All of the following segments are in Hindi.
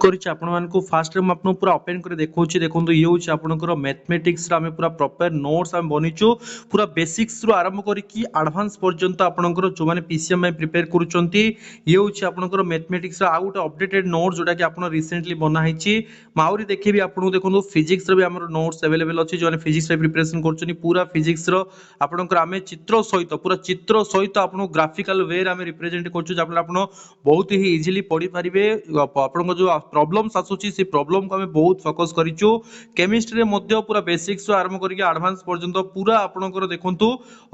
କରିଛି ଆପଣମାନଙ୍କୁ ଫାର୍ଷ୍ଟରେ ମୁଁ ଆପଣଙ୍କୁ ପୁରା ଓପେନ୍ କରି ଦେଖାଉଛି। ଦେଖନ୍ତୁ ଇଏ ହେଉଛି ଆପଣଙ୍କର ମ୍ୟାଥମେଟିକ୍ସର ଆମେ ପୁରା ପ୍ରପର ନୋଟ୍ସ ଆମେ ବନେଇଛୁ ପୁରା ବେସିକ୍ସରୁ ଆରମ୍ଭ କରିକି ଆଡଭାନ୍ସ ପର୍ଯ୍ୟନ୍ତ ଆପଣଙ୍କର ଯେଉଁମାନେ ପିସିଏମ୍ ପାଇଁ ପ୍ରିପେୟାର କରୁଛନ୍ତି। ଇଏ ହେଉଛି ଆପଣଙ୍କର ମ୍ୟାଥମେଟିକ୍ସର ଆଉ ଗୋଟେ ଅପଡେଟେଡ୍ ନୋଟ୍ ଯେଉଁଟାକି ଆପଣ ରିସେଣ୍ଟଲି ବନା ହେଇଛି। ମୁଁ ଆହୁରି ଦେଖେଇବି ଆପଣଙ୍କୁ। ଦେଖନ୍ତୁ ଫିଜିକ୍ସର ବି ଆମର ନୋଟ୍ସ ଆଭେଲେବଲ୍ ଅଛି। ଯେଉଁମାନେ ଫିଜିକ୍ସ ପାଇଁ ପ୍ରିପାରେସନ୍ କରୁଛନ୍ତି ପୁରା ଫିଜିକ୍ସର ଆପଣଙ୍କର ଆମେ ଚିତ୍ର ସହିତ ପୁରା ଚିତ୍ର ସହିତ ଆପଣଙ୍କୁ ଗ୍ରାଫିକାଲ ୱେରେ ଆମେ ରିପ୍ରେଜେଣ୍ଟ କରୁଛୁ, ଯାହାଫଳରେ ଆପଣ ବହୁତ ହି ଇଜିଲି ପଢ଼ିପାରିବେ। ଆପଣଙ୍କ ଯେଉଁ प्रॉब्लम्स आसुची से प्रॉब्लम को हमें बहुत फोकस करिचु। केमिस्ट्री रे मध्य पूरा बेसिक्स आरंभ करके एडवांस पर्यंत पूरा आपनकर देखंतु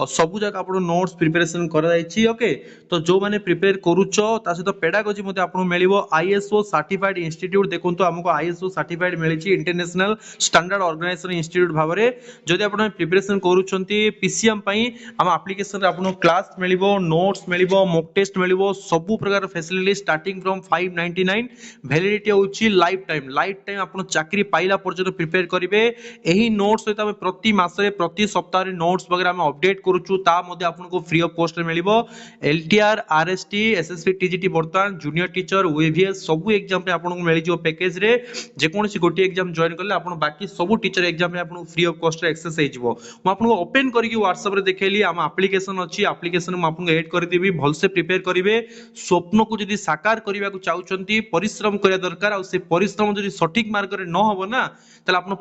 सब जगह आपन नोट्स प्रिपरेशन करा जायछि। ओके, तो जो माने प्रिपेयर करूचो ता सहित पेडागोजी मते आपन मिलिबो आईएसओ सर्टिफाइड इंस्टीट्यूट। देखंतु हमको आईएसओ सर्टिफाइड मिलिछि इंटरनेशनल स्टैंडर्ड ऑर्गेनाइजेशन इंस्टीट्यूट भाबरे। जदि आपन प्रिपरेशन करूचंती पीसीएम पई हम एप्लीकेशन रे आपन क्लास मिलिबो, नोट्स मिलिबो, मॉक टेस्ट मिलिबो, सब प्रकार फैसिलिटी स्टार्टिंग फ्रॉम 599 वैलिडिटी होची लाइफ टाइम आपन चाकरी पाइला पर्यंत प्रिपेयर करिवे। एही नोट्स सहित हम प्रति मासरे प्रति सप्ताह रे नोट्स वगैरह हम अपडेट करूछु। ता मध्ये आपनको फ्री ऑफ कॉस्ट रे मिलिबो। एलटीआर, आरएसटी, एसएससी, टीजीटी बर्तमान जूनियर टीचर, ओएवीएस सब एग्जाम रे आपनको मिलि जो पैकेज रे जे कोनसी गोटी एग्जाम जॉइन करले आपन बाकी सब टीचर एग्जाम रे आपनको फ्री ऑफ कॉस्ट रे एक्सेस हे जिवो। म आपनको ओपन करके व्हाट्सएप रे देखेली हम एप्लीकेशन अछि। एप्लीकेशन म आपनको ऐड कर देबी। भल से प्रिपेयर करिवे। स्वप्न को जदि साकार करिवा को चाहुचंती परिश्रम करिया दरकार। आ से परिश्रम जदि सठिक मार्ग रे न होबो ना ताले आपन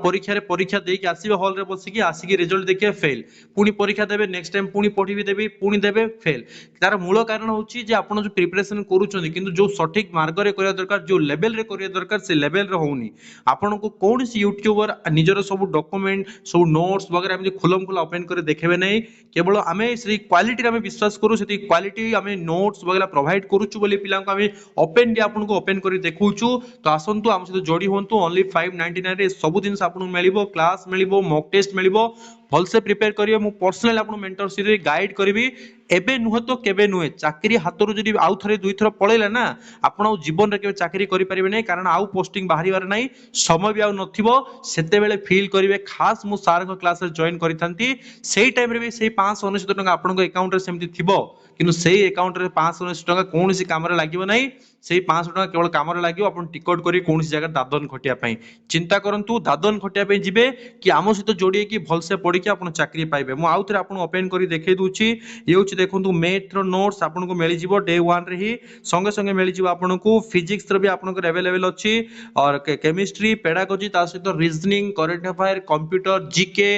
परीक्षा देके आसीबे हॉल रे बसिकी आसीकी रिजल्ट देखिए फेल, पुनी परीक्षा देबे, नेक्स्ट टाइम पुनी पढिबे देबे, पुनी देबे फेल। तार मूल कारण होची जे आपन जो प्रिपरेशन करूचंती किंतु जो सठिक मार्ग रे करिया दरकार, जो लेवल रे करिया दरकार से लेवल रे होउनी। आपन को कोनसी यूट्यूबर निजर सब डॉक्यूमेंट सब नोट्स वगैरह एमि खुलम खुला ओपन करे देखेबे नै। केवल आमे से क्वालिटी रे आमे विश्वास करू, सेती क्वालिटी आमे नोट्स वगैरह प्रोवाइड करूछु बोली पिलां को आमे ओपन डे आपन को ओपन करी देखौछु। तो आसंतु आम सहित जोड़ी हुंतु। ओनली 599 रे सब दिन आपन मिलिबो, क्लास मिलिबो, मॉक टेस्ट मिलिबो। भल से प्रिपेयर करिवे। मु पर्सनली आपन मेंटरशिप रे गाइड करबी। एबे नुह तो केबे नुहे चाकरी हातरु जदि आउ थरे दुई थर पळेला ना आपन जीवन रे केबे चाकरी करि परिबे नै, कारण आउ पोस्टिंग बाहरिबार नै, समय भी आउ नथिबो। सेते बेले फील करिवे खास मु सार को क्लास रे जॉइन करिथांती। सेही टाइम रे भी सेही 599 टका आपन को अकाउंट रे सेमति थिबो, किंतु सेही अकाउंट रे 599 टका कोनोसी काम रे लागिबो नै। सेही 500 टका केवल काम रे लागिबो। आपन टिकट करी कोनोसी जगह दादन खटिया पई चिंता करंतु। दादन खटिया पई जिबे कि आमो सहित जोड़ी कि भल से पढी कि आपन चाकरी पाइबे। मु आउ थरे आपन ओपन करी देखै दुची। ये होची देखंतु मैथ रो नोट्स आपन को मिलि जिवो डे 1 रे ही। संगे संगे मिलि जिवो आपन को फिजिक्स रो भी आपन को अवेलेबल अछि, और केमिस्ट्री, पेडागोजी, ता सहित reasoning, current affair, computer, GK,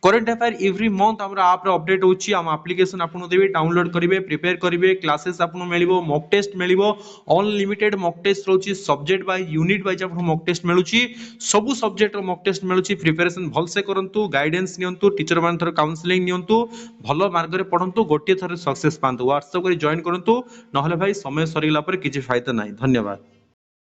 current affair every month हमरा आप रे अपडेट होची। हम एप्लीकेशन आपन देबे, डाउनलोड करिवे, प्रिपेयर करिवे, क्लासेस आपन मिलिबो, मॉक टेस्ट मिलिबो। अनलिमिटेड मॉक टेस्ट रहउची, सब्जेक्ट बाय यूनिट वाइज आपन मॉक टेस्ट मिलुची। सब सब्जेक्ट रो मॉक टेस्ट मिलुची। प्रिपरेशन भल से करंतु, गाइडेंस नियंतु, टीचर मान थर काउंसलिंग नियंतु, भलो मार्ग रे पढंतु, गोटे थर सक्सेस पांतु। व्हाट्सएप करी जॉइन करंतु, नहले भाई समय सरीला पर किछि फायदा नाही। धन्यवाद।